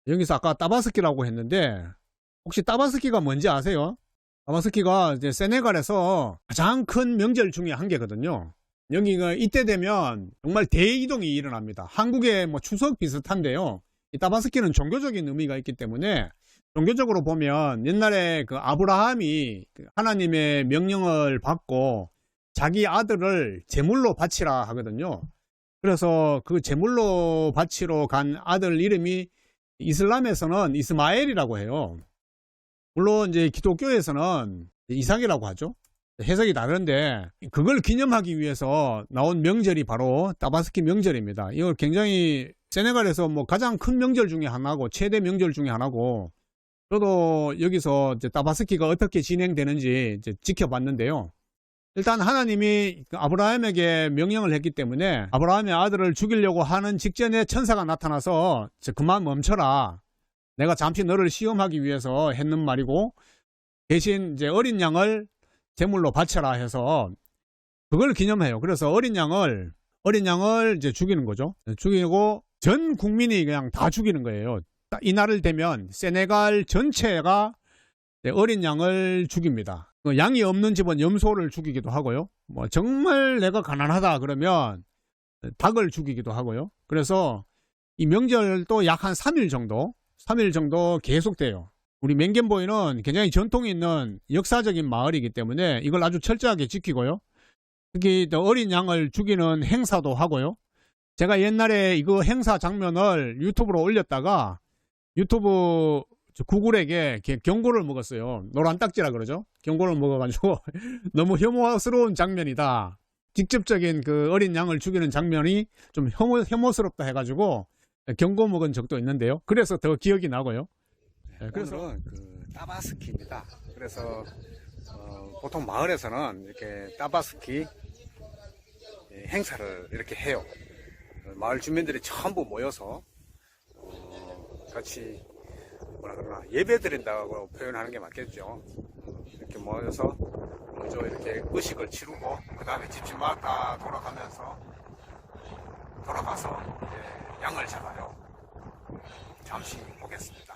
여기서 아까 따바스키라고 했는데 혹시 따바스키가 뭔지 아세요? 따바스키가 이제 세네갈에서 가장 큰 명절 중에 한 개거든요. 여기가 이때 되면 정말 대이동이 일어납니다. 한국의 뭐 추석 비슷한데요. 이 따바스키는 종교적인 의미가 있기 때문에 종교적으로 보면 옛날에 그 아브라함이 하나님의 명령을 받고 자기 아들을 제물로 바치라 하거든요. 그래서 그 제물로 바치러 간 아들 이름이 이슬람에서는 이스마엘이라고 해요. 물론 이제 기독교에서는 이삭이라고 하죠. 해석이 다른데 그걸 기념하기 위해서 나온 명절이 바로 따바스키 명절입니다. 이걸 굉장히 세네갈에서 뭐 가장 큰 명절 중에 하나고 최대 명절 중에 하나고 저도 여기서 이제 따바스키가 어떻게 진행되는지 이제 지켜봤는데요. 일단 하나님이 아브라함에게 명령을 했기 때문에 아브라함의 아들을 죽이려고 하는 직전에 천사가 나타나서 그만 멈춰라. 내가 잠시 너를 시험하기 위해서 했는 말이고 대신 이제 어린 양을 제물로 바쳐라 해서 그걸 기념해요. 그래서 어린 양을 이제 죽이는 거죠. 죽이고 전 국민이 그냥 다 죽이는 거예요. 이날을 되면 세네갈 전체가 어린 양을 죽입니다. 양이 없는 집은 염소를 죽이기도 하고요. 뭐 정말 내가 가난하다 그러면 닭을 죽이기도 하고요. 그래서 이 명절도 약 한 3일 정도 계속돼요. 우리 맹겐보이는 굉장히 전통이 있는 역사적인 마을이기 때문에 이걸 아주 철저하게 지키고요. 특히 어린 양을 죽이는 행사도 하고요. 제가 옛날에 이거 행사 장면을 유튜브로 올렸다가 유튜브 구글에게 경고를 먹었어요. 노란 딱지라 그러죠. 경고를 먹어가지고 너무 혐오스러운 장면이다. 직접적인 그 어린 양을 죽이는 장면이 좀 혐오스럽다 해가지고 경고 먹은 적도 있는데요. 그래서 더 기억이 나고요. 그래서 오늘은 그 따바스키입니다. 그래서 보통 마을에서는 이렇게 따바스키 행사를 이렇게 해요. 마을 주민들이 전부 모여서 같이 뭐라 그러나 예배 드린다고 표현하는 게 맞겠죠. 이렇게 모여서 먼저 이렇게 의식을 치르고 그 다음에 집집마다 돌아가서 양을 잡아요. 잠시 보겠습니다.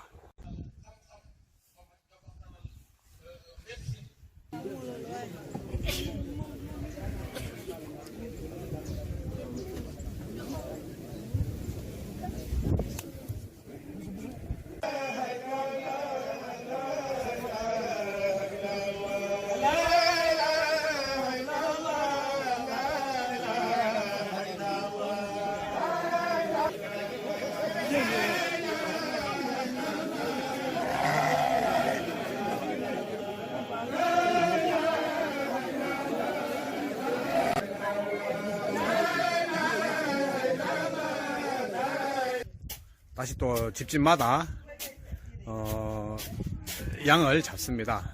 다시 또 집집마다 양을 잡습니다.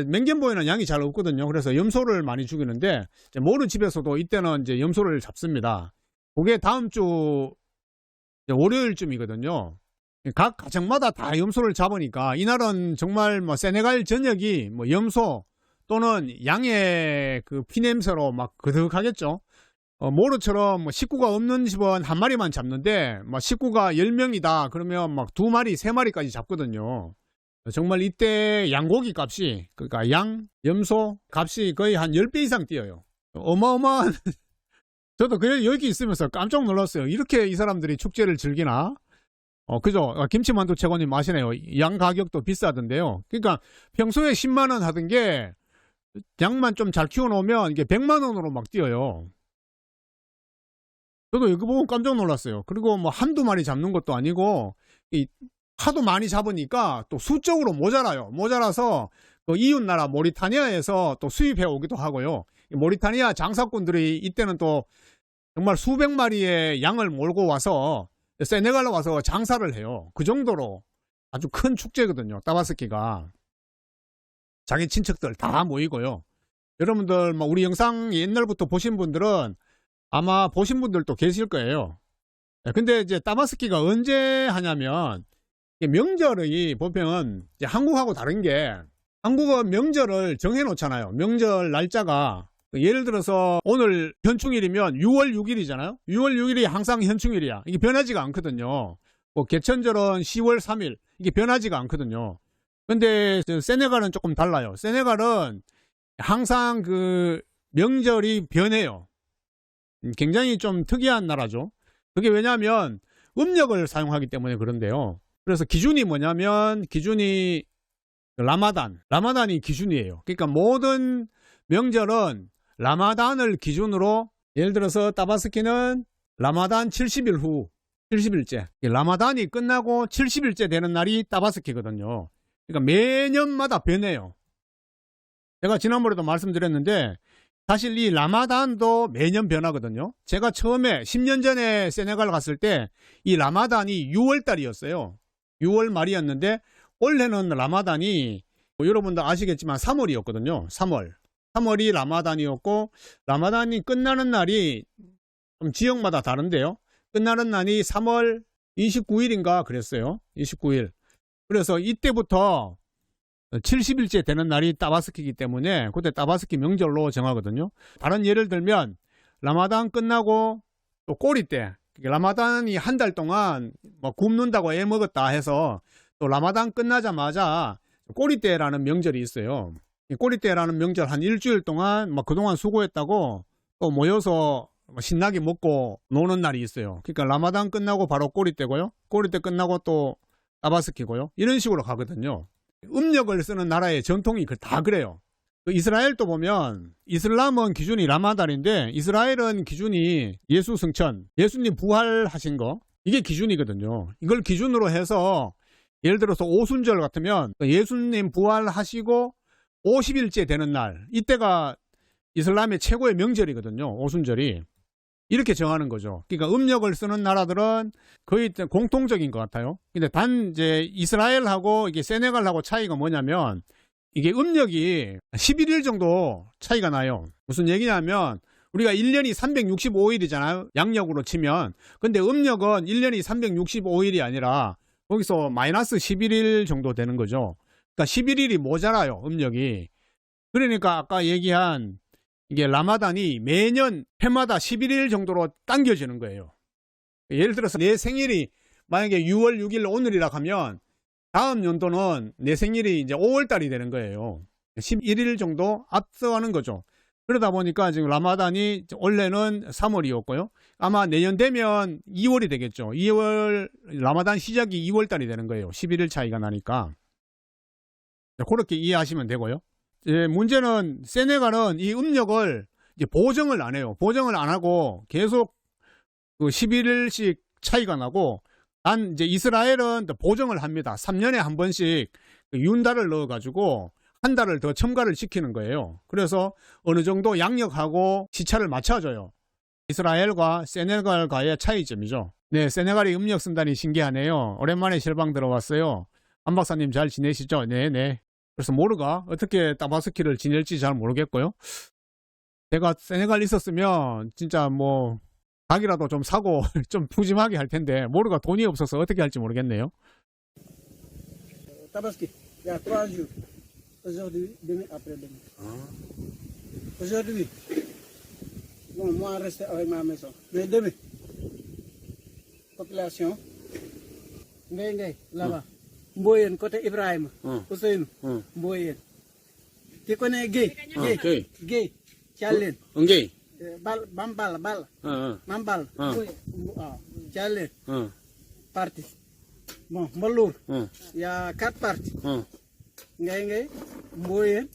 맹겐보이는 양이 잘 없거든요. 그래서 염소를 많이 죽이는데 모르 집에서도 이때는 이제 염소를 잡습니다. 그게 다음 주 월요일쯤이거든요. 각 가정마다 다 염소를 잡으니까 이날은 정말 뭐 세네갈 전역이 뭐 염소 또는 양의 그 피냄새로 막 그득하겠죠. 모르처럼 뭐 식구가 없는 집은 한 마리만 잡는데 막 식구가 10명이다 그러면 막 2마리, 3마리까지 잡거든요. 정말 이때 양고기 값이 그러니까 양, 염소 값이 거의 한 10배 이상 뛰어요. 어마어마한 저도 그냥 여기 있으면서 깜짝 놀랐어요. 이렇게 이 사람들이 축제를 즐기나? 그죠? 김치만두 최고님 아시네요. 양 가격도 비싸던데요. 그러니까 평소에 10만원 하던 게 양만 좀 잘 키워놓으면 이게 100만원으로 막 뛰어요. 저도 이거 보고 깜짝 놀랐어요. 그리고 뭐 한두 마리 잡는 것도 아니고 하도 많이 잡으니까 또 수적으로 모자라요. 모자라서 그 이웃나라 모리타니아에서 또 수입해 오기도 하고요. 모리타니아 장사꾼들이 이때는 또 정말 수백 마리의 양을 몰고 와서 세네갈로 와서 장사를 해요. 그 정도로 아주 큰 축제거든요. 따바스키가. 자기 친척들 다 모이고요. 여러분들 뭐 우리 영상 옛날부터 보신 분들은 아마 보신 분들도 계실 거예요. 근데 이제 따바스키가 언제 하냐면 명절이 보면 이제 한국하고 다른 게 한국은 명절을 정해 놓잖아요. 명절 날짜가 예를 들어서 오늘 현충일이면 6월 6일이잖아요. 6월 6일이 항상 현충일이야. 이게 변하지가 않거든요. 뭐 개천절은 10월 3일 이게 변하지가 않거든요. 근데 세네갈은 조금 달라요. 세네갈은 항상 그 명절이 변해요. 굉장히 좀 특이한 나라죠. 그게 왜냐하면 음력을 사용하기 때문에 그런데요. 그래서 기준이 뭐냐면 기준이 라마단이 기준이에요. 그러니까 모든 명절은 라마단을 기준으로 예를 들어서 따바스키는 라마단 70일 후 70일째 라마단이 끝나고 70일째 되는 날이 따바스키거든요. 그러니까 매년마다 변해요. 제가 지난번에도 말씀드렸는데 사실 이 라마단도 매년 변하거든요. 제가 처음에 10년 전에 세네갈 갔을 때 이 라마단이 6월 달이었어요. 6월 말이었는데 원래는 라마단이 뭐 여러분도 아시겠지만 3월이었거든요. 3월이 라마단이었고 라마단이 끝나는 날이 좀 지역마다 다른데요. 끝나는 날이 3월 29일인가 그랬어요. 29일. 그래서 이때부터 70일째 되는 날이 따바스키이기 때문에 그때 따바스키 명절로 정하거든요. 다른 예를 들면 라마단 끝나고 또 꼬리 때 라마단이 한 달 동안 뭐 굶는다고 애먹었다 해서 또 라마단 끝나자마자 꼬리 때라는 명절이 있어요. 꼬리 때라는 명절 한 일주일 동안 막 그동안 수고했다고 또 모여서 신나게 먹고 노는 날이 있어요. 그러니까 라마단 끝나고 바로 꼬리 때고요. 꼬리 때 끝나고 또 따바스키고요. 이런 식으로 가거든요. 음력을 쓰는 나라의 전통이 다 그래요. 이스라엘도 보면 이슬람은 기준이 라마단인데 이스라엘은 기준이 예수 승천, 예수님 부활하신 거 이게 기준이거든요. 이걸 기준으로 해서 예를 들어서 오순절 같으면 예수님 부활하시고 50일째 되는 날 이때가 이슬람의 최고의 명절이거든요. 오순절이. 이렇게 정하는 거죠. 그러니까 음력을 쓰는 나라들은 거의 공통적인 것 같아요. 근데 단 이제 이스라엘하고 이게 세네갈하고 차이가 뭐냐면 이게 음력이 11일 정도 차이가 나요. 무슨 얘기냐면 우리가 1년이 365일이잖아요. 양력으로 치면. 근데 음력은 1년이 365일이 아니라 거기서 마이너스 11일 정도 되는 거죠. 그러니까 11일이 모자라요. 음력이. 그러니까 아까 얘기한 이게 라마단이 매년 해마다 11일 정도로 당겨지는 거예요. 예를 들어서 내 생일이 만약에 6월 6일 오늘이라 하면 다음 연도는 내 생일이 이제 5월 달이 되는 거예요. 11일 정도 앞서가는 거죠. 그러다 보니까 지금 라마단이 원래는 3월이었고요. 아마 내년 되면 2월이 되겠죠. 2월 라마단 시작이 2월 달이 되는 거예요. 11일 차이가 나니까. 그렇게 이해하시면 되고요. 문제는 세네갈은 이 음력을 이제 보정을 안 해요. 보정을 안 하고 계속 그 11일씩 차이가 나고 단 이제 이스라엘은 보정을 합니다. 3년에 한 번씩 윤달을 넣어가지고 한 달을 더 첨가를 시키는 거예요. 그래서 어느 정도 양력하고 시차를 맞춰줘요. 이스라엘과 세네갈과의 차이점이죠. 네, 세네갈이 음력 쓴다니 신기하네요. 오랜만에 실방 들어왔어요. 안 박사님 잘 지내시죠? 네네. 그래서 모르가 어떻게 따바스키를 지낼지 잘 모르겠고요. 제가 세네갈 있었으면 진짜 뭐 닭이라도 좀 사고 좀 푸짐하게 할 텐데 모르가 돈이 없어서 어떻게 할지 모르겠네요. Tabaski, il y a 3 jours. Aujourd'hui, demain, après-demain. Aujourd'hui, bon, moi, rester avec ma maison. Mais demain, population, ngay, là-bas. Mboyen, côté Ibrahim, Ousseynou, Mboyen. Tu connais Gay? Gay, Tchalen. 엉게이. Bambal, Mambal, Tchalen, parti. Bon, Malour, il y a 4 parties. Ngay, Mboyen,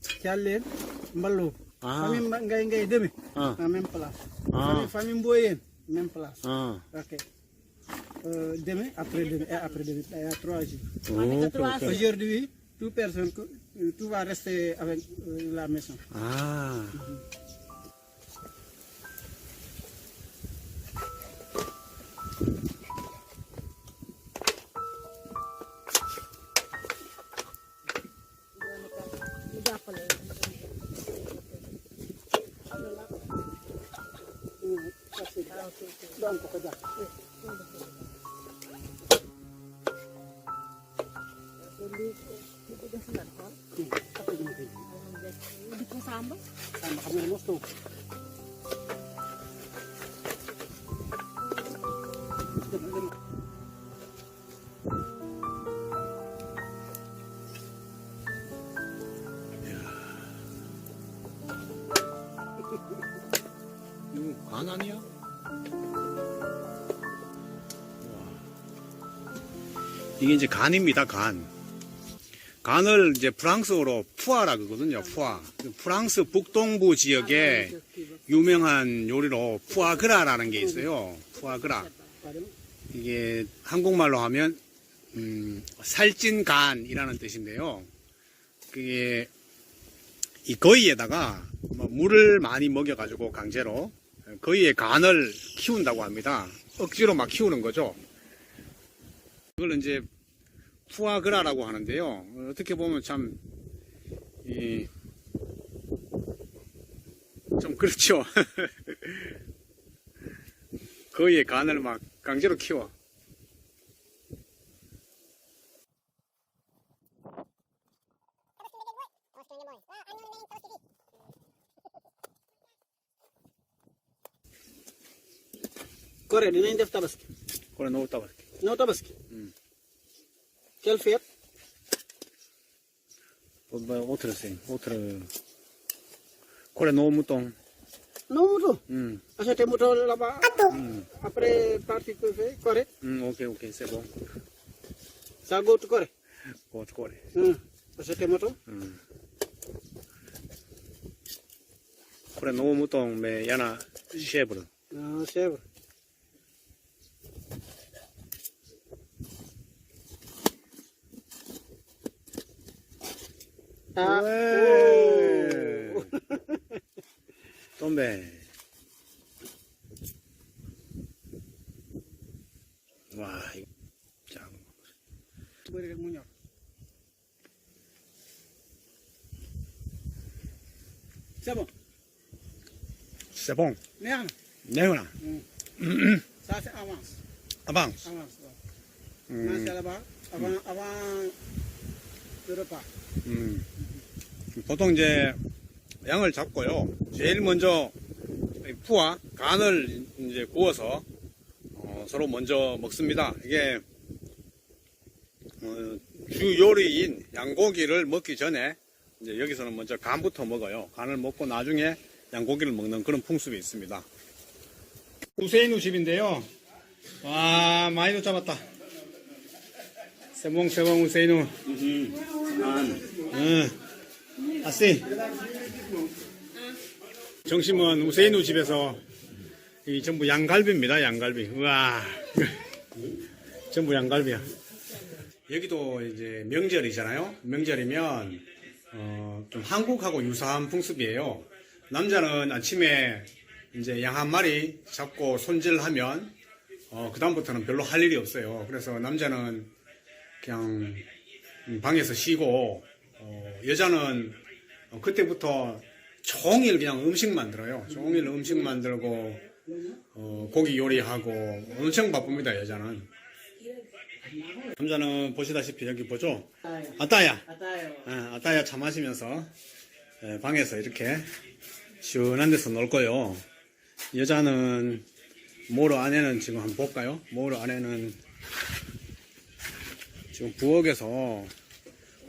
Tchalen, Malour. Famille Ngay, demain, en même place. Famille Mboyen, même place. Ok. Demain, après-demain, et après-demain, il y a 3 jours. Aujourd'hui, tout va rester avec la maison. Donc, Di ko sambal. Sama kami gusto. 이거 간 아니야? 이게 이제 간입니다, 간. 간을 이제 프랑스어로 푸아라 그러거든요, 푸아. 프랑스 북동부 지역에 유명한 요리로 푸아그라라는 게 있어요. 푸아그라. 이게 한국말로 하면, 살찐 간이라는 뜻인데요. 그게 이 거위에다가 뭐 물을 많이 먹여가지고 강제로 거위의 간을 키운다고 합니다. 억지로 막 키우는 거죠. 그걸 이제 푸아그라라고 하는데요. 어떻게 보면 참, 좀 그렇죠. 거위의 간을 막 강제로 키워. Corre, nem deve estar basque. 그래, 놓았다고. Não está basque. Que ele fez? 오트를 생, 오트를. 그래, 너무 똥. Não mudou. 응, A gente mudou lá para. Après, partir que fez. Corre. 오케이, 세고. Ça goûte, corre. 그래. A gente mudou. 그래, 너무 똥, 매, 야나, 쉐브르. Não, chega. Ah, 오. 똥배. 와, 이거. 자, Beri munyor. C'est bon. 세봉. Merde. 내거나. Ça, c'est avance. 아방. Avance. Mange là-bas. Avant le repas. 보통 이제 양을 잡고요. 제일 먼저 이 푸와 간을 이제 구워서 서로 먼저 먹습니다. 이게 주 요리인 양고기를 먹기 전에 이제 여기서는 먼저 간부터 먹어요. 간을 먹고 나중에 양고기를 먹는 그런 풍습이 있습니다. 우세인우 집인데요. 와, 많이도 잡았다. 세봉 우세인우. 아씨. 정심은 우세인우 집에서 이 전부 양갈비입니다. 양갈비. 우와. 전부 양갈비야. 여기도 이제 명절이잖아요. 명절이면 좀 한국하고 유사한 풍습이에요. 남자는 아침에 이제 양 한 마리 잡고 손질하면 그다음부터는 별로 할 일이 없어요. 그래서 남자는 그냥 방에서 쉬고 여자는 그때부터 종일 그냥 음식 만들어요. 종일 음식 만들고 고기 요리하고 엄청 바쁩니다. 여자는. 남자는 보시다시피 여기 보죠. 아따야. 아따야 차 마시면서 방에서 이렇게 시원한 데서 놀 거요. 여자는 모로 아내는 지금 한번 볼까요? 모로 아내는 지금 부엌에서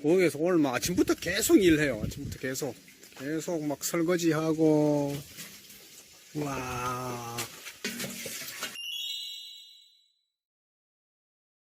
오늘 막 아침부터 계속 일해요. 아침부터 계속 막 설거지하고 와